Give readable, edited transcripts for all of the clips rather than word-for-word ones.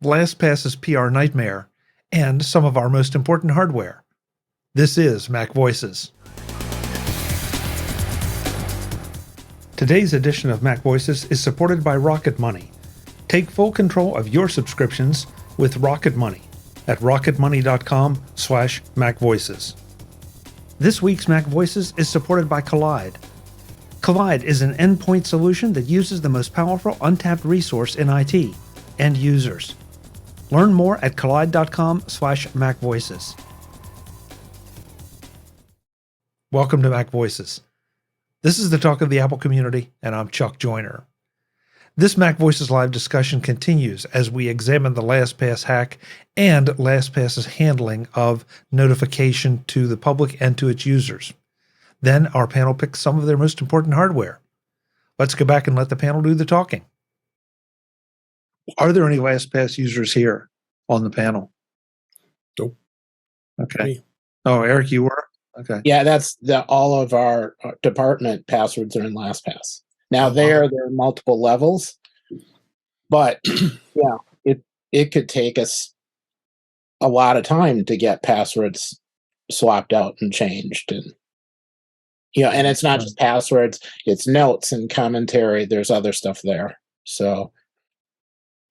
LastPass's PR nightmare, and some of our most important hardware. This is MacVoices. Today's edition of MacVoices is supported by RocketMoney. Take full control of your subscriptions with RocketMoney at rocketmoney.com/MacVoices. This week's MacVoices is supported by Kolide. Kolide is an endpoint solution that uses the most powerful untapped resource in IT, end users. Learn more at kolide.com/MacVoices. Welcome to MacVoices. This is the talk of the Apple community, and I'm Chuck Joyner. This MacVoices live discussion continues as we examine the LastPass hack and LastPass's handling of notification to the public and to its users. Then our panel picks some of their most important hardware. Let's go back and let the panel do the talking. Are there any LastPass users here on the panel? Nope. Okay. Me. Oh, Eric, you were? Okay. Yeah, that's all of our department passwords are in LastPass. Now there are multiple levels, but yeah, it could take us a lot of time to get passwords swapped out and changed, and and it's not just passwords; it's notes and commentary. There's other stuff there. So,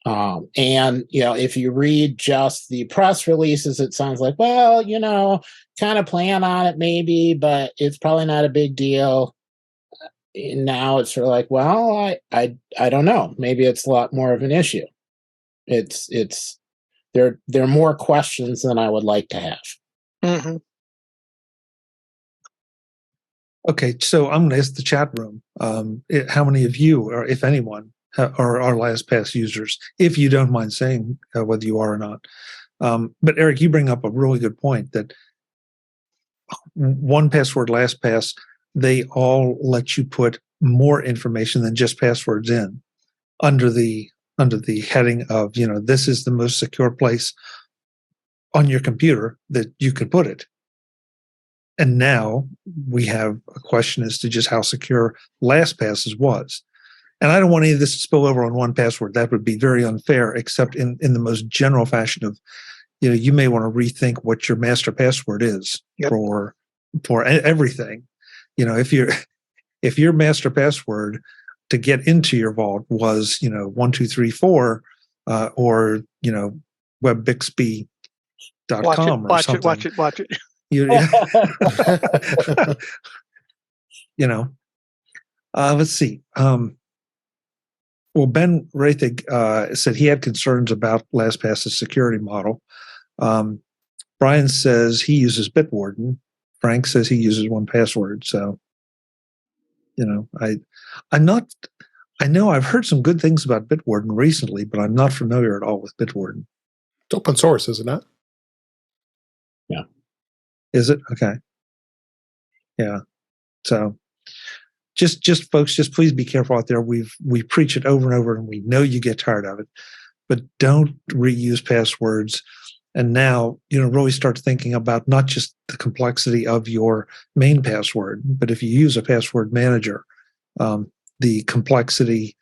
and if you read just the press releases, it sounds like, well, kind of plan on it maybe, but it's probably not a big deal. Now it's sort of like, well, I don't know. Maybe it's a lot more of an issue. There are more questions than I would like to have. Mm-hmm. Okay, so I'm going to ask the chat room how many of you, or if anyone, are LastPass users, if you don't mind saying whether you are or not. But Eric, you bring up a really good point that 1Password, LastPass, they all let you put more information than just passwords in under the heading of, this is the most secure place on your computer that you could put it. And now we have a question as to just how secure LastPass's was. And I don't want any of this to spill over on 1Password. That would be very unfair, except in the most general fashion of, you may want to rethink what your master password is. Yep. for everything. If your master password to get into your vault was 1234 or webbixby.com or something. Watch it. Let's see. Well, Ben Rathig said he had concerns about LastPass's security model. Brian says he uses Bitwarden. Frank says he uses 1Password. So, I know I've heard some good things about Bitwarden recently, but I'm not familiar at all with Bitwarden. It's open source, is it not? Yeah. Is it? Okay. Yeah. So just folks, just please be careful out there. We preach it over and over, and we know you get tired of it, but don't reuse passwords. And now, really start thinking about not just the complexity of your main password, but if you use a password manager, the complexity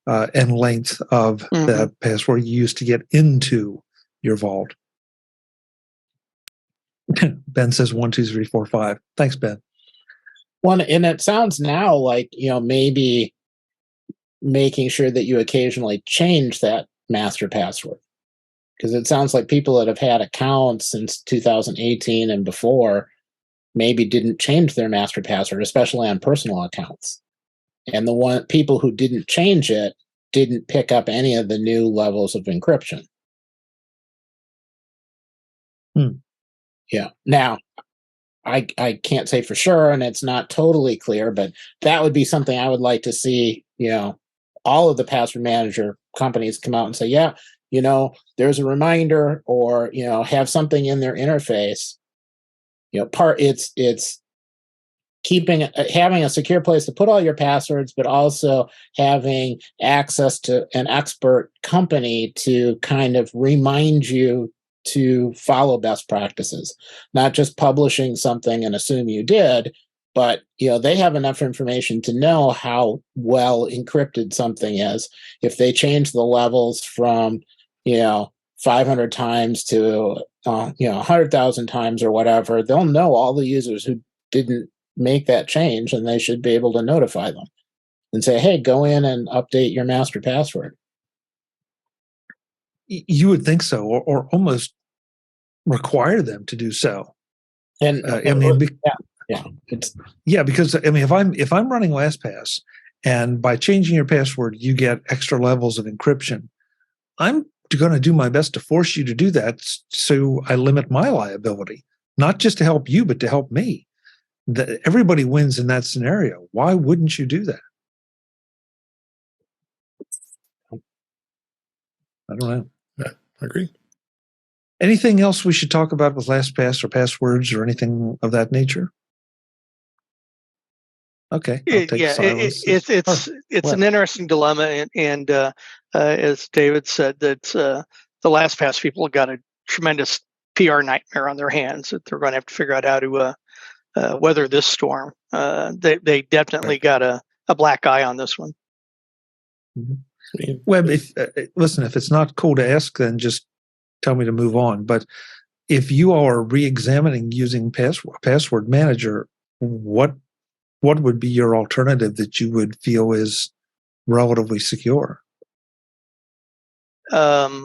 and length of the password you use to get into your vault. Ben says 1, 2, 3, 4, 5. Thanks, Ben. One, and it sounds now like, maybe making sure that you occasionally change that master password. Because it sounds like people that have had accounts since 2018 and before maybe didn't change their master password, especially on personal accounts. And the people who didn't change it didn't pick up any of the new levels of encryption. Yeah. Now, I can't say for sure, and it's not totally clear, but that would be something I would like to see, all of the password manager companies come out and say, yeah, there's a reminder, or, have something in their interface. It's having a secure place to put all your passwords, but also having access to an expert company to kind of remind you to follow best practices, not just publishing something and assume you did, but they have enough information to know how well encrypted something is. If they change the levels from 500 times to 100,000 times or whatever, they'll know all the users who didn't make that change, and they should be able to notify them and say, hey, go in and update your master password. You would think so, or almost require them to do so. And because I mean, if I'm running LastPass, and by changing your password you get extra levels of encryption, I'm going to do my best to force you to do that, so I limit my liability, not just to help you, but to help me. Everybody wins in that scenario. Why wouldn't you do that? I don't know. Yeah, I agree. Anything else we should talk about with LastPass or passwords or anything of that nature? Okay, I'll take silence. It's an interesting dilemma, and as David said, that the LastPass people have got a tremendous PR nightmare on their hands that they're going to have to figure out how to weather this storm. They definitely got a black eye on this one. Mm-hmm. Webb, if it's not cool to ask, then just tell me to move on. But if you are re-examining using password manager, what would be your alternative that you would feel is relatively secure? Yeah,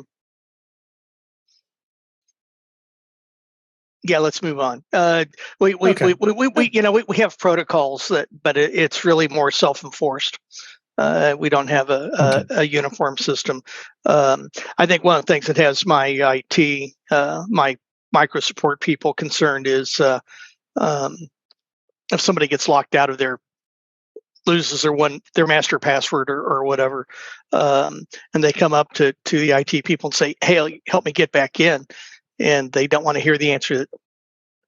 let's move on. We have protocols but it's really more self-enforced. We don't have a uniform system. I think one of the things that has my IT, my micro support people concerned is if somebody gets locked out of loses their master password or whatever, and they come up to the IT people and say, hey, help me get back in. And they don't want to hear the answer that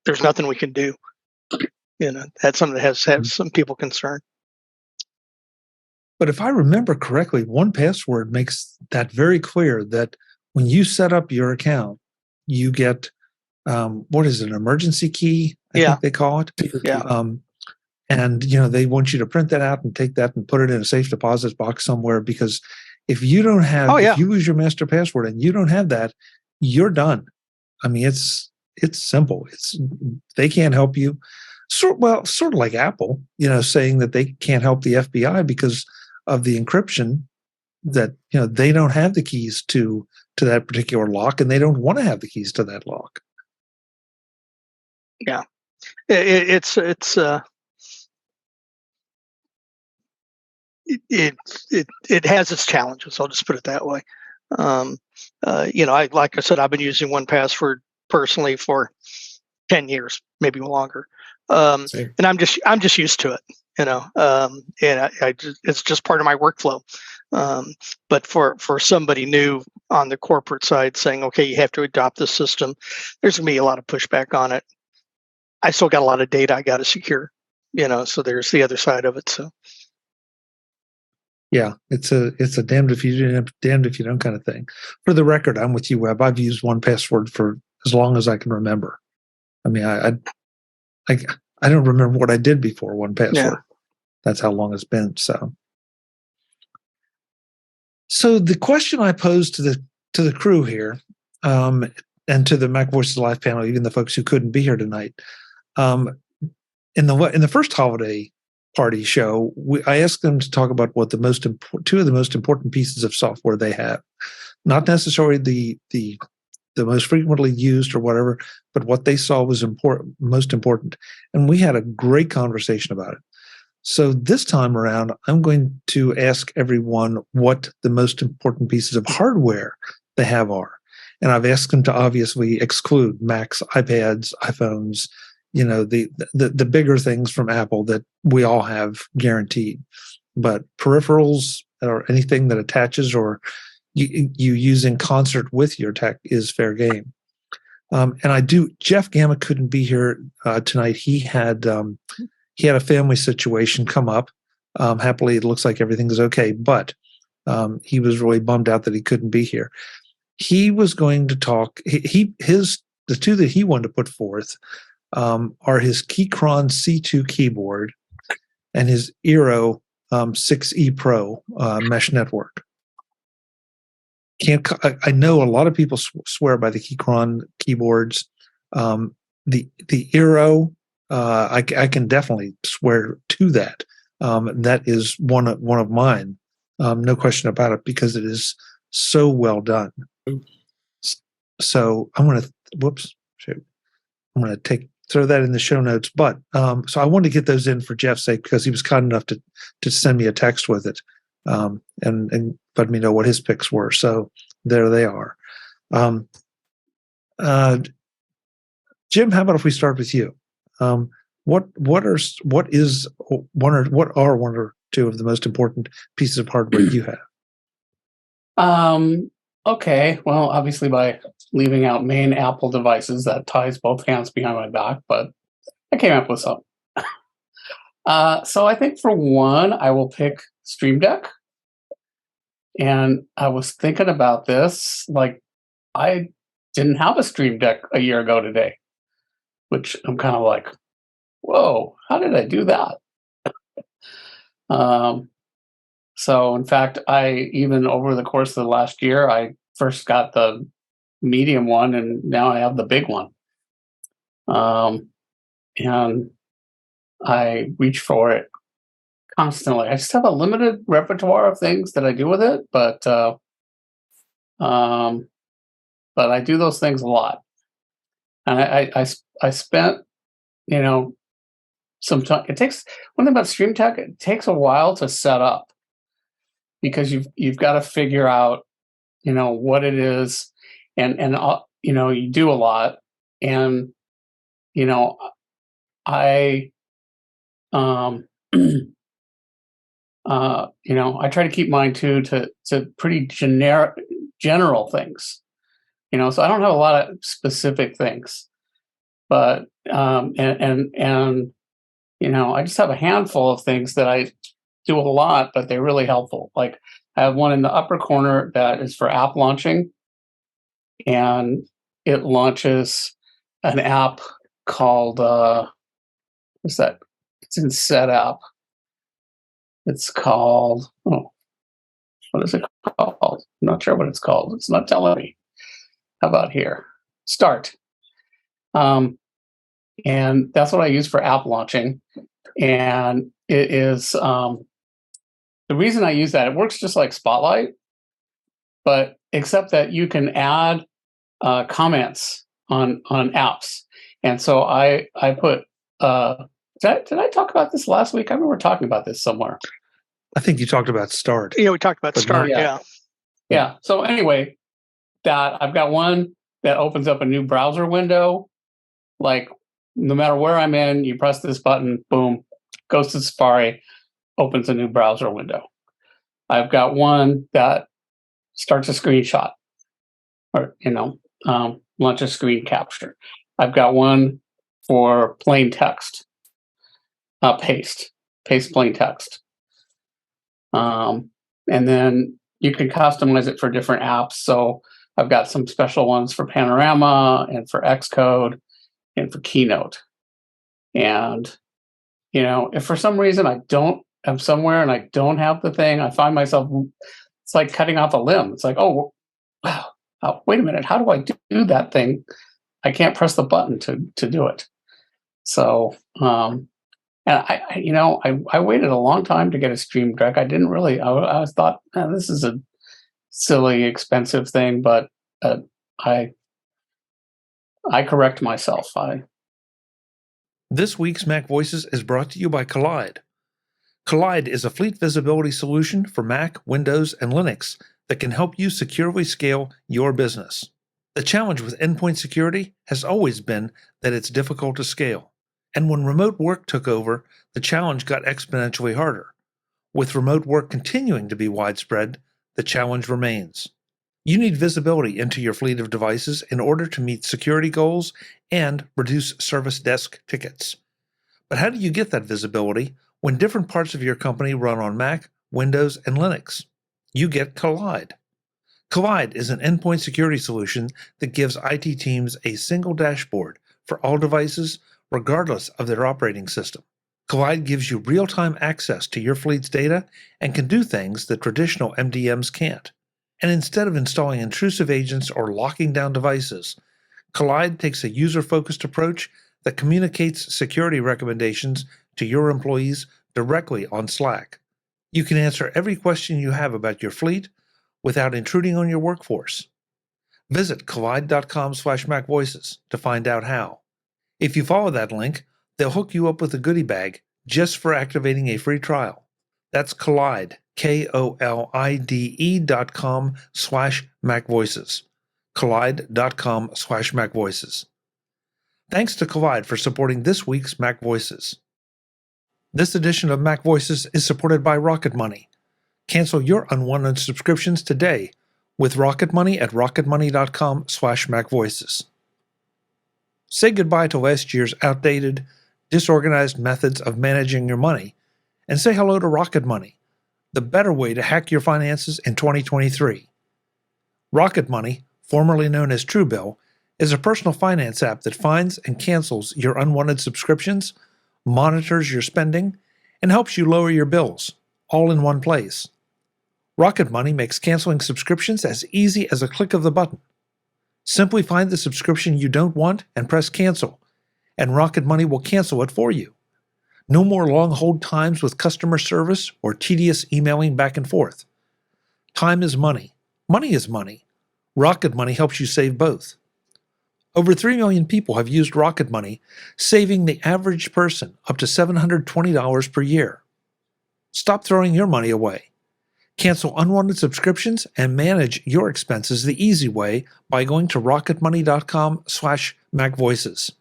there's nothing we can do. That's something that has some people concerned. But if I remember correctly, 1Password makes that very clear, that when you set up your account, you get, what is it, an emergency key, I think they call it. Yeah. And, they want you to print that out and take that and put it in a safe deposit box somewhere, because if you don't have, if you lose your master password and you don't have that, you're done. I mean, it's simple. They can't help you. Sort of like Apple, saying that they can't help the FBI because of the encryption, that, they don't have the keys to that particular lock, and they don't want to have the keys to that lock. Yeah. It has its challenges. I'll just put it that way. Like I said, I've been using 1Password personally for 10 years, maybe longer. And I'm just used to it, and it's just part of my workflow. But for somebody new on the corporate side saying, okay, you have to adopt this system, there's gonna be a lot of pushback on it. I still got a lot of data I got to secure, so there's the other side of it. So. Yeah, it's a damned if you do, damned if you don't kind of thing. For the record, I'm with you, Webb. I've used 1Password for as long as I can remember. I mean, I don't remember what I did before 1Password. Yeah. That's how long it's been. So the question I posed to the crew here, and to the MacVoices Live panel, even the folks who couldn't be here tonight, in the first holiday party show, I asked them to talk about what two of the most important pieces of software they have, not necessarily the most frequently used or whatever, but what they saw was most important. And we had a great conversation about it. So this time around, I'm going to ask everyone what the most important pieces of hardware they have are. And I've asked them to obviously exclude Macs, iPads, iPhones, the bigger things from Apple that we all have guaranteed. But peripherals or anything that attaches or you use in concert with your tech is fair game. And Jeff Gamma couldn't be here tonight. He had a family situation come up. Happily, it looks like everything's okay, but he was really bummed out that he couldn't be here. He was going to talk. The two that he wanted to put forth are his Keychron C2 keyboard and his EERO 6E Pro mesh network. I know a lot of people swear by the Keychron keyboards. The EERO, I can definitely swear to that. That is one of mine, no question about it, because it is so well done. So I'm going to throw that in the show notes. But so I wanted to get those in for Jeff's sake, because he was kind enough to send me a text with it, and let me know what his picks were. So there they are. Jim, how about if we start with you? What are one or two of the most important pieces of hardware you have? Okay, well, obviously by leaving out main Apple devices, that ties both hands behind my back, but I came up with some. So I think for one, I will pick Stream Deck. And I was thinking about this, like, I didn't have a Stream Deck a year ago today, which I'm kind of like, whoa, how did I do that? So in fact, I even over the course of the last year, I first got the medium one, and now I have the big one. And I reach for it constantly. I just have a limited repertoire of things that I do with it, but I do those things a lot. And I spent, some time. It takes one thing about Stream Deck. It takes a while to set up, because you've got to figure out, what it is, and you do a lot, and I I try to keep mine too to pretty general things, so I don't have a lot of specific things, but I just have a handful of things that I do a lot, but they're really helpful. Like I have one in the upper corner that is for app launching, and it launches an app called what's that? It's in Setup. It's called what is it called? I'm not sure what it's called. It's not telling me. How about here? Start. And that's what I use for app launching. And it is the reason I use that, it works just like Spotlight, but except that you can add comments on apps. And so I put did I talk about this last week? I remember talking about this somewhere. I think you talked about Start. Yeah, we talked about Start. Yeah. So anyway, that I've got one that opens up a new browser window. Like no matter where I'm in, you press this button, boom, goes to Safari, opens a new browser window. I've got one that starts a screenshot, or launches screen capture. I've got one for plain text, paste plain text. And then you can customize it for different apps. So I've got some special ones for Panorama and for Xcode and for Keynote. And, if for some reason I'm somewhere and I don't have the thing, I find myself, it's like cutting off a limb. It's like, oh, wow, wait a minute. How do I do that thing? I can't press the button to do it. So, and I waited a long time to get a Stream Deck. I didn't really, I thought, this is a silly, expensive thing, but I correct myself. This week's MacVoices is brought to you by Kolide. Kolide is a fleet visibility solution for Mac, Windows, and Linux that can help you securely scale your business. The challenge with endpoint security has always been that it's difficult to scale. And when remote work took over, the challenge got exponentially harder. With remote work continuing to be widespread, the challenge remains. You need visibility into your fleet of devices in order to meet security goals and reduce service desk tickets. But how do you get that visibility when different parts of your company run on Mac, Windows, and Linux? You get Kolide. Kolide is an endpoint security solution that gives IT teams a single dashboard for all devices, regardless of their operating system. Kolide gives you real-time access to your fleet's data and can do things that traditional MDMs can't. And instead of installing intrusive agents or locking down devices, Kolide takes a user-focused approach that communicates security recommendations to your employees directly on Slack. You can answer every question you have about your fleet without intruding on your workforce. Visit kolide.com/MacVoices to find out how. If you follow that link, they'll hook you up with a goodie bag just for activating a free trial. That's Kolide, KOLIDE.com/MacVoices. Kolide.com/MacVoices. Thanks to Kolide for supporting this week's MacVoices. This edition of MacVoices is supported by RocketMoney. Cancel your unwanted subscriptions today with RocketMoney at rocketmoney.com/MacVoices. Say goodbye to last year's outdated, disorganized methods of managing your money and say hello to RocketMoney, the better way to hack your finances in 2023. RocketMoney, formerly known as Truebill, is a personal finance app that finds and cancels your unwanted subscriptions, monitors your spending, and helps you lower your bills, all in one place. RocketMoney makes canceling subscriptions as easy as a click of the button. Simply find the subscription you don't want and press cancel, and RocketMoney will cancel it for you. No more long hold times with customer service or tedious emailing back and forth. Time is money. Money is money. RocketMoney helps you save both. Over 3 million people have used RocketMoney, saving the average person up to $720 per year. Stop throwing your money away. Cancel unwanted subscriptions and manage your expenses the easy way by going to rocketmoney.com/MacVoices.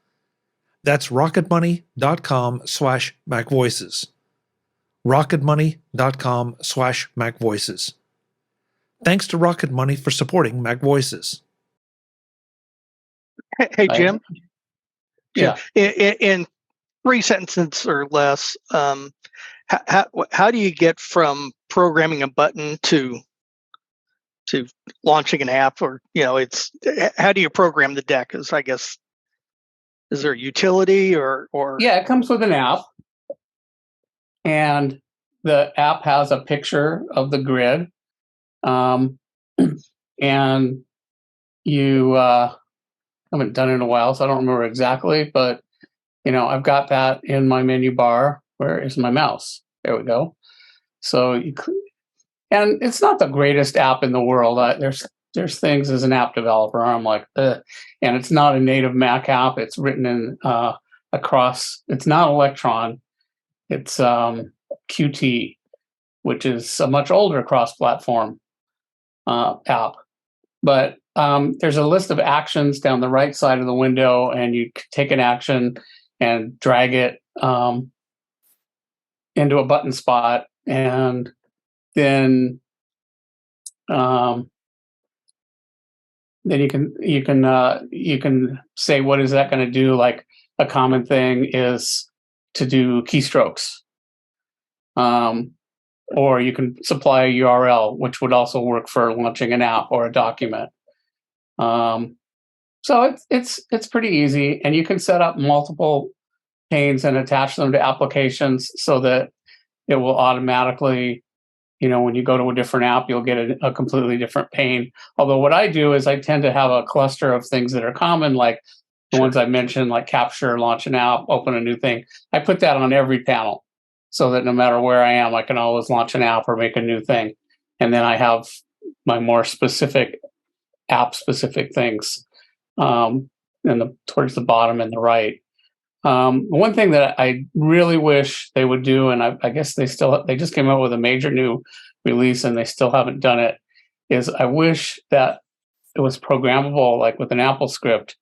That's rocketmoney.com/MacVoices. rocketmoney.com/MacVoices. Thanks to RocketMoney for supporting MacVoices. Hey, Jim. Yeah. In 3 sentences or less, how do you get from programming a button to launching an app, or it's how do you program the deck? Is there a utility or? Yeah, it comes with an app, and the app has a picture of the grid, and you. I haven't done it in a while, so I don't remember exactly, but I've got that in my menu bar. Where is my mouse? There we go. So and it's not the greatest app in the world. There's things as an app developer I'm like, ugh. And it's not a native Mac app. It's written in across. It's not Electron. It's Qt, which is a much older cross-platform app, but there's a list of actions down the right side of the window, and you take an action and drag it into a button spot, and then you can say what is that going to do. Like a common thing is to do keystrokes, or you can supply a URL, which would also work for launching an app or a document. So it's pretty easy, and you can set up multiple panes and attach them to applications so that it will automatically, when you go to a different app, you'll get a completely different pane. Although what I do is I tend to have a cluster of things that are common, like the ones I mentioned, like capture, launch an app, open a new thing. I put that on every panel so that no matter where I am, I can always launch an app or make a new thing. And then I have my more specific app-specific things towards the bottom and the right. One thing that I really wish they would do, and I guess they just came out with a major new release and they still haven't done it, is I wish that it was programmable, like with an Apple script,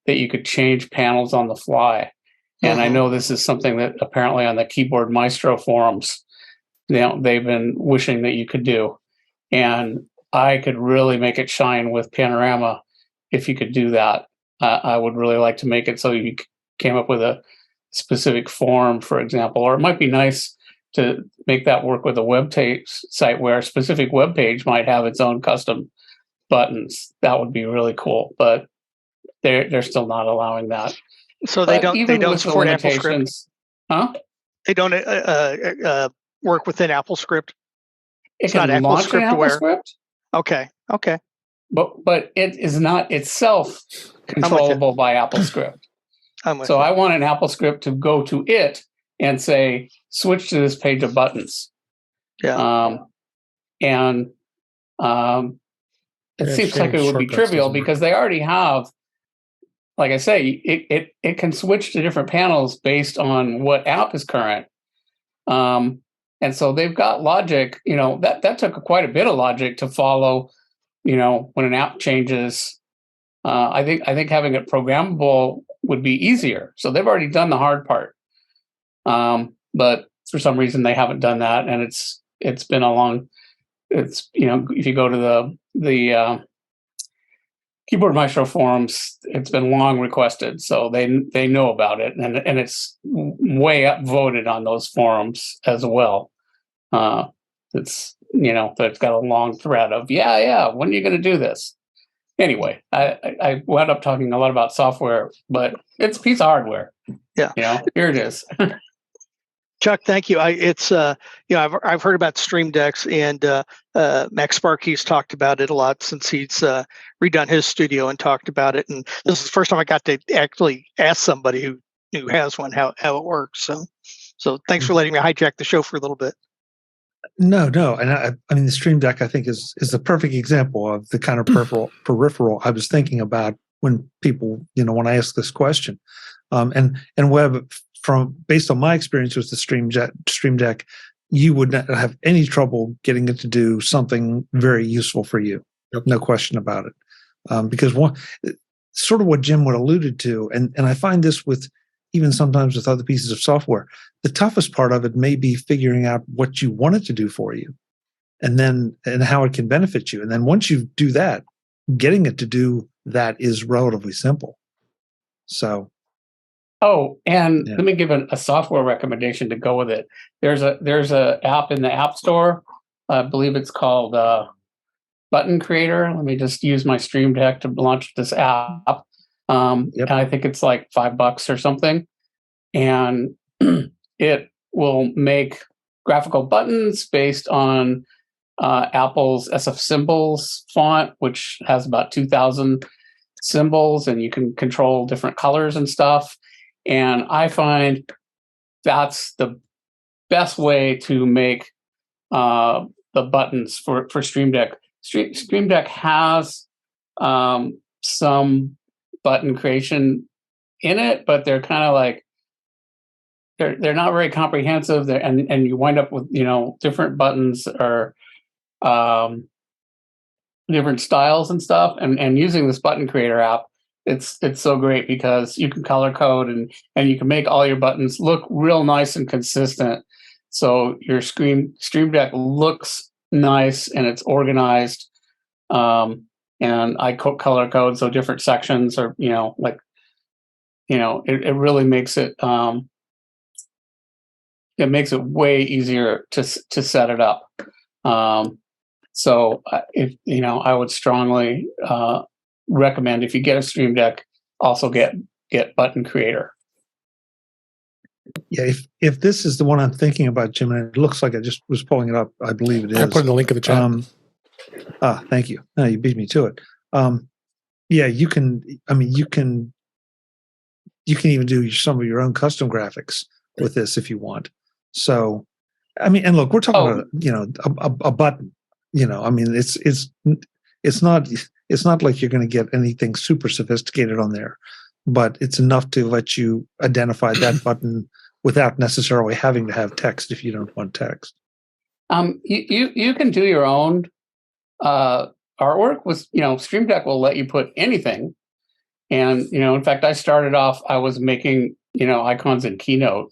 that you could change panels on the fly. And I know this is something that apparently on the Keyboard Maestro forums, they've been wishing that you could do. And I could really make it shine with Panorama if you could do that. I would really like to make it so you came up with a specific form, for example, or it might be nice to make that work with a web site where a specific web page might have its own custom buttons. That would be really cool, but they're still not allowing that. So they don't support AppleScript, huh? They don't work within AppleScript. It's not AppleScript aware. Okay. Okay. But it is not itself controllable by AppleScript. So I want an AppleScript to go to it and say, switch to this page of buttons. Yeah. It seems like it would be trivial because they already have, like I say, it can switch to different panels based on what app is current. And so they've got logic, that took quite a bit of logic to follow, when an app changes. I think having it programmable would be easier. So they've already done the hard part. But for some reason they haven't done that. And it's been if you go to the Keyboard Maestro forums, it's been long requested. So they know about it. And it's way upvoted on those forums as well. It's got a long thread of, when are you going to do this? Anyway, I wound up talking a lot about software, but it's a piece of hardware. Yeah. Here it is. Chuck, thank you. I've heard about Stream Decks, and Max Sparky's talked about it a lot since he's redone his studio and talked about it. And this is the first time I got to actually ask somebody who has one how it works. So thanks for letting me hijack the show for a little bit. No, and I mean the Stream Deck I think is the perfect example of the kind of peripheral I was thinking about when people when I ask this question, and Webb, based on my experience with the Stream Deck, you would not have any trouble getting it to do something very useful for you. Yep. No question about it, because sort of what Jim would alluded to, and I find this with even sometimes with other pieces of software, the toughest part of it may be figuring out what you want it to do for you and how it can benefit you. And then once you do that, getting it to do that is relatively simple. So. Let me give a software recommendation to go with it. There's a app in the App Store. I believe it's called Button Creator. Let me just use my Stream Deck to launch this app. And I think it's like $5 or something, and it will make graphical buttons based on Apple's SF Symbols font, which has about 2,000 symbols, and you can control different colors and stuff. And I find that's the best way to make the buttons for Stream Deck. Stream Deck has some button creation in it, but they're kind of like they're not very comprehensive. And you wind up with different buttons or different styles and stuff. And using this Button Creator app, it's so great because you can color code and you can make all your buttons look real nice and consistent. So your Stream Deck looks nice and it's organized. And I color code so different sections are, it really makes it way easier to set it up. So I would strongly recommend, if you get a Stream Deck, also get Button Creator. Yeah, if this is the one I'm thinking about, Jim, and it looks like I just was pulling it up, I believe it is. I put in the link in the chat. Thank you. No, you beat me to it. You can. I mean, you can even do some of your own custom graphics with this if you want. So, I mean, and look, we're talking about a button. I mean, it's not like you're going to get anything super sophisticated on there, but it's enough to let you identify that button without necessarily having to have text if you don't want text. You can do your own artwork with, Stream Deck will let you put anything. And, in fact, I started off, I was making, icons in Keynote,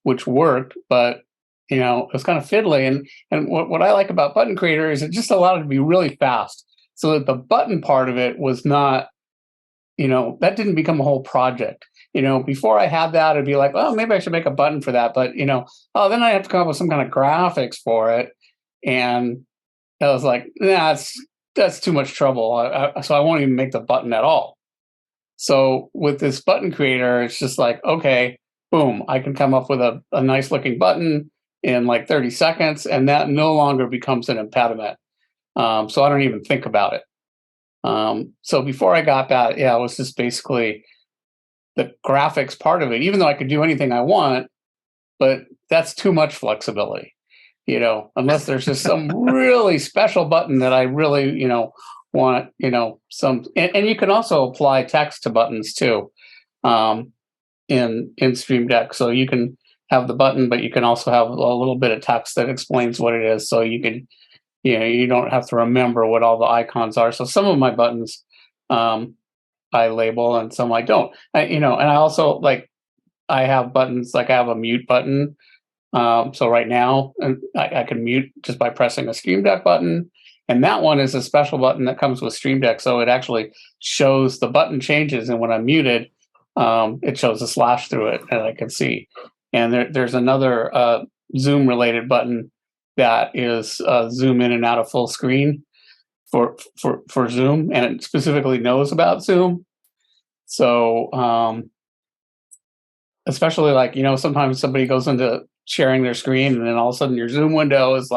which worked, but, it was kind of fiddly. And what I like about Button Creator is it just allowed it to be really fast so that the button part of it was not, that didn't become a whole project. Before I had that, I'd be like, well, maybe I should make a button for that. But, then I have to come up with some kind of graphics for it. And I was like, nah, that's too much trouble. So I won't even make the button at all. So with this Button Creator, it's just like, okay, boom, I can come up with a nice looking button in like 30 seconds, and that no longer becomes an impediment. So I don't even think about it. So before I got that, it was just basically the graphics part of it, even though I could do anything I want, but that's too much flexibility, unless there's just some really special button that I really, want, some, and you can also apply text to buttons too, in Stream Deck. So you can have the button, but you can also have a little bit of text that explains what it is. So you can, you don't have to remember what all the icons are. So some of my buttons, I label and some I don't. And I also I have buttons, like I have a mute button. So right now, I can mute just by pressing a Stream Deck button. And that one is a special button that comes with Stream Deck. So it actually shows the button changes. And when I'm muted, it shows a slash through it and I can see. And there's another Zoom related button that is zoom in and out of full screen for Zoom. And it specifically knows about Zoom. So especially sometimes somebody goes into sharing their screen and then all of a sudden your Zoom window is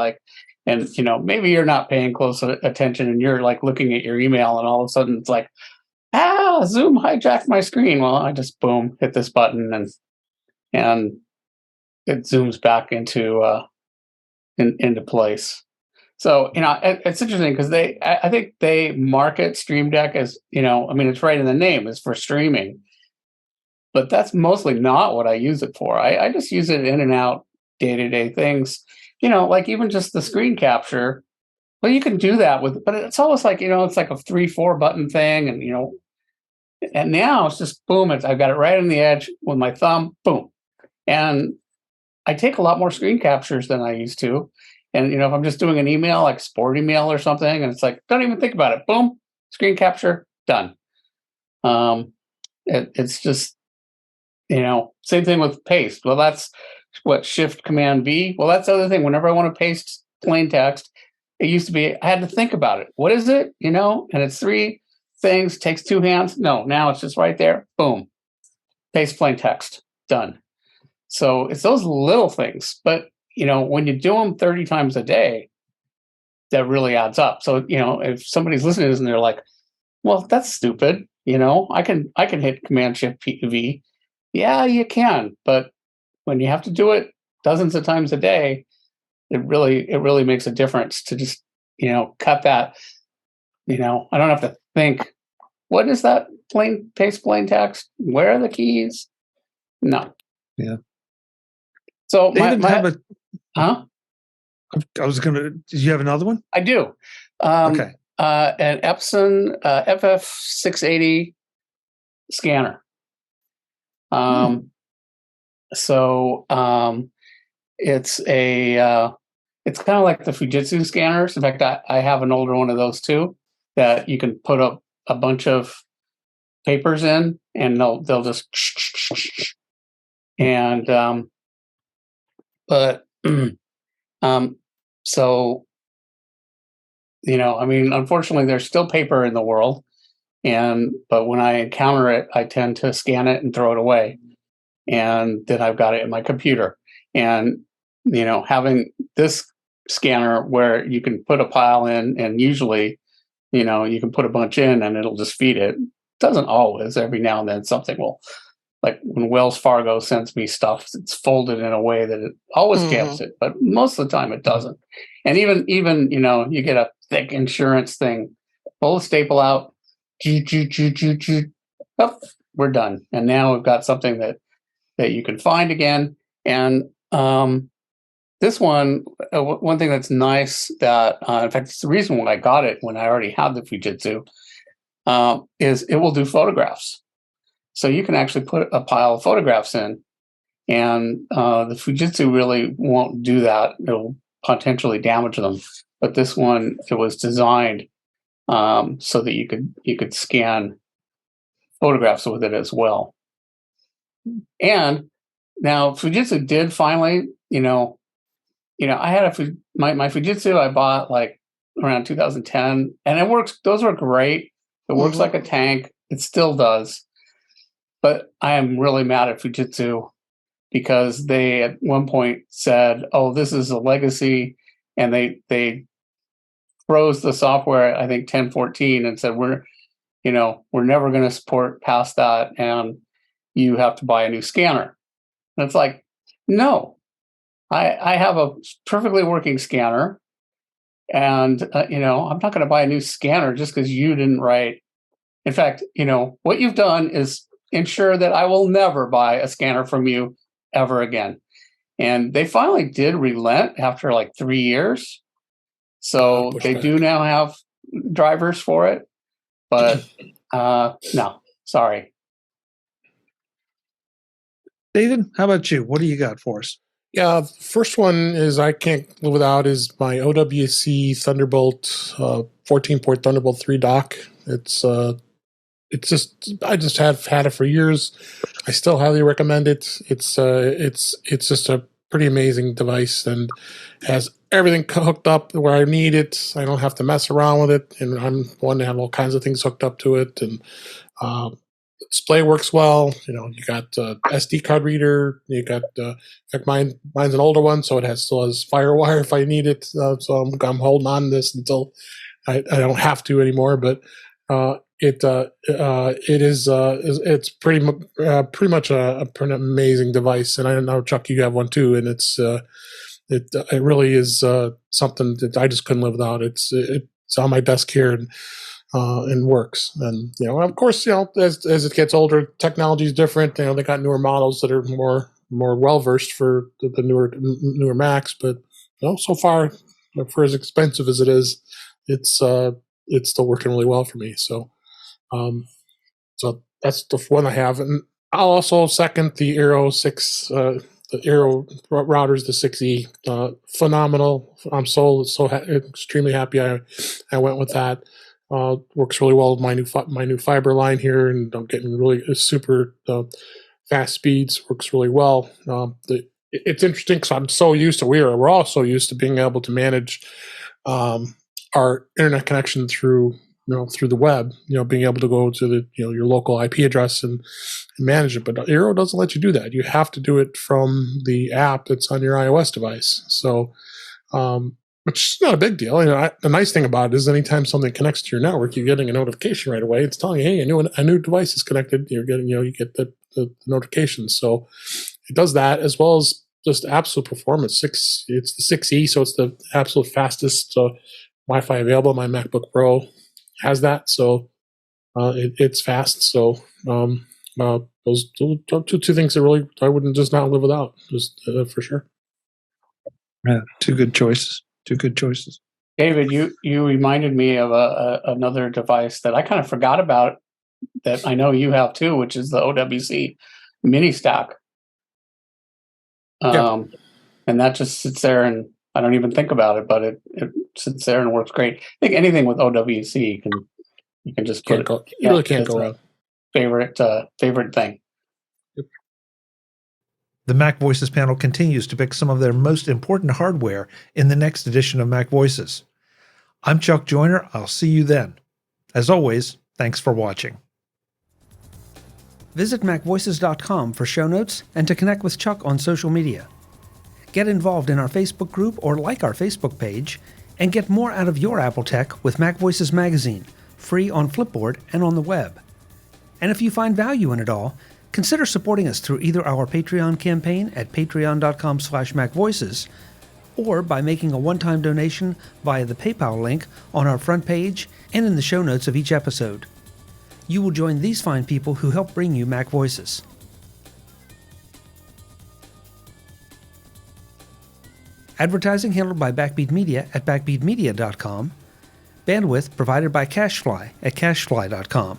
and maybe you're not paying close attention and you're looking at your email and all of a sudden it's Zoom hijacked my screen. Well, I just hit this button and it zooms back into place. So it's interesting because I think they market Stream Deck as it's right in the name, is for streaming. But that's mostly not what I use it for. I just use it in and out day-to-day things. Even just the screen capture. Well, you can do that but it's almost it's like a 3-4 button thing. And now it's just boom. I've got it right on the edge with my thumb, boom. And I take a lot more screen captures than I used to. And, if I'm just doing an email, like sport email or something, and it's don't even think about it. Boom, screen capture, done. It's just, same thing with paste. Well, that's what Shift Command V. Well, that's the other thing. Whenever I want to paste plain text, it used to be, I had to think about it. What is it? And it's 3 things, takes 2 hands. No, now it's just right there. Boom. Paste plain text. Done. So it's those little things. But, when you do them 30 times a day, that really adds up. So, if somebody's listening to this and they're like, well, that's stupid. I can hit Command Shift V. Yeah, you can. But when you have to do it dozens of times a day, it really makes a difference to just, cut that, I don't have to think, what is that paste plain text? Where are the keys? No. Yeah. So I was did you have another one? I do. Okay. An Epson FF680 scanner. So it's it's kind of like the Fujitsu scanners. In fact, I have an older one of those too, that you can put up a bunch of papers in and they'll just and so unfortunately there's still paper in the world, but when I encounter it, I tend to scan it and throw it away, and then I've got it in my computer. And having this scanner where you can put a pile in, and usually you can put a bunch in and it'll just feed it. Doesn't always. Every now and then something will, like when Wells Fargo sends me stuff, it's folded in a way that it always gets it, but most of the time it doesn't. And even you get a thick insurance thing, pull the staple out, oh, we're done. And now we've got something that you can find again. And this one thing that's nice that, in fact, it's the reason why I got it when I already had the Fujitsu, is it will do photographs. So you can actually put a pile of photographs in, and the Fujitsu really won't do that. It'll potentially damage them. But this one, it was designed so that you could scan photographs with it as well. And now Fujitsu did finally, I had my Fujitsu I bought like around 2010, and it works. Those are great. It works like a tank. It still does. But I am really mad at Fujitsu because they at one point said, "Oh, this is a legacy," and they froze the software, I think 10.14, and said, we're never going to support past that, and you have to buy a new scanner. And it's like, no, I have a perfectly working scanner, and I'm not going to buy a new scanner just because you didn't write. In fact, what you've done is ensure that I will never buy a scanner from you ever again. And they finally did relent after like 3 years. So they do now have drivers for it. But no, sorry. David, how about you? What do you got for us? Yeah, the first one is I can't live without is my OWC Thunderbolt 14-port Thunderbolt 3 dock. I just have had it for years. I still highly recommend it. It's just a pretty amazing device and has everything hooked up where I need it. I don't have to mess around with it, and I'm one to have all kinds of things hooked up to it. And the display works well. You got SD card reader. You got in fact, mine's an older one, so it still has FireWire if I need it. So I'm holding on to this until I don't have to anymore. But it's pretty much an amazing device. And I know, Chuck, you have one too, and it really is something that I just couldn't live without. It's on my desk here and works. And of course, as it gets older, technology is different. They got newer models that are more well versed for the newer Macs. But so far, for as expensive as it is, it's still working really well for me. So that's the one I have. And I'll also second the EERO 6. The EERO routers, the 6E, phenomenal. I'm extremely happy I went with that. Works really well with my new fiber line here, and I'm getting really super fast speeds. Works really well. It's interesting because I'm so used to we're all so used to being able to manage our internet connection through the web. Being able to go to your local IP address and manage it. But EERO doesn't let you do that. You have to do it from the app that's on your iOS device. So, which is not a big deal. The nice thing about it is anytime something connects to your network, you're getting a notification right away. It's telling you, hey, a new device is connected. You're getting, you get the notifications. So it does that, as well as just absolute performance. It's the 6E, so it's the absolute fastest Wi-Fi available. My MacBook Pro has that, so it's fast. So those two things that really I wouldn't just not live without, just for sure. Yeah, two good choices. David, you reminded me of another device that I kind of forgot about that I know you have too, which is the OWC Mini Stack. Yeah. And that just sits there, and I don't even think about it, but it sits there and works great. I think anything with OWC you can just put it. You really can't go wrong. Favorite thing. The MacVoices panel continues to pick some of their most important hardware in the next edition of MacVoices. I'm Chuck Joyner. I'll see you then. As always, thanks for watching. Visit MacVoices.com for show notes and to connect with Chuck on social media. Get involved in our Facebook group or like our Facebook page, and get more out of your Apple tech with MacVoices Magazine, free on Flipboard and on the web. And if you find value in it all, consider supporting us through either our Patreon campaign at patreon.com/MacVoices or by making a one-time donation via the PayPal link on our front page and in the show notes of each episode. You will join these fine people who help bring you MacVoices. Advertising handled by Backbeat Media at backbeatmedia.com. Bandwidth provided by CacheFly at cachefly.com.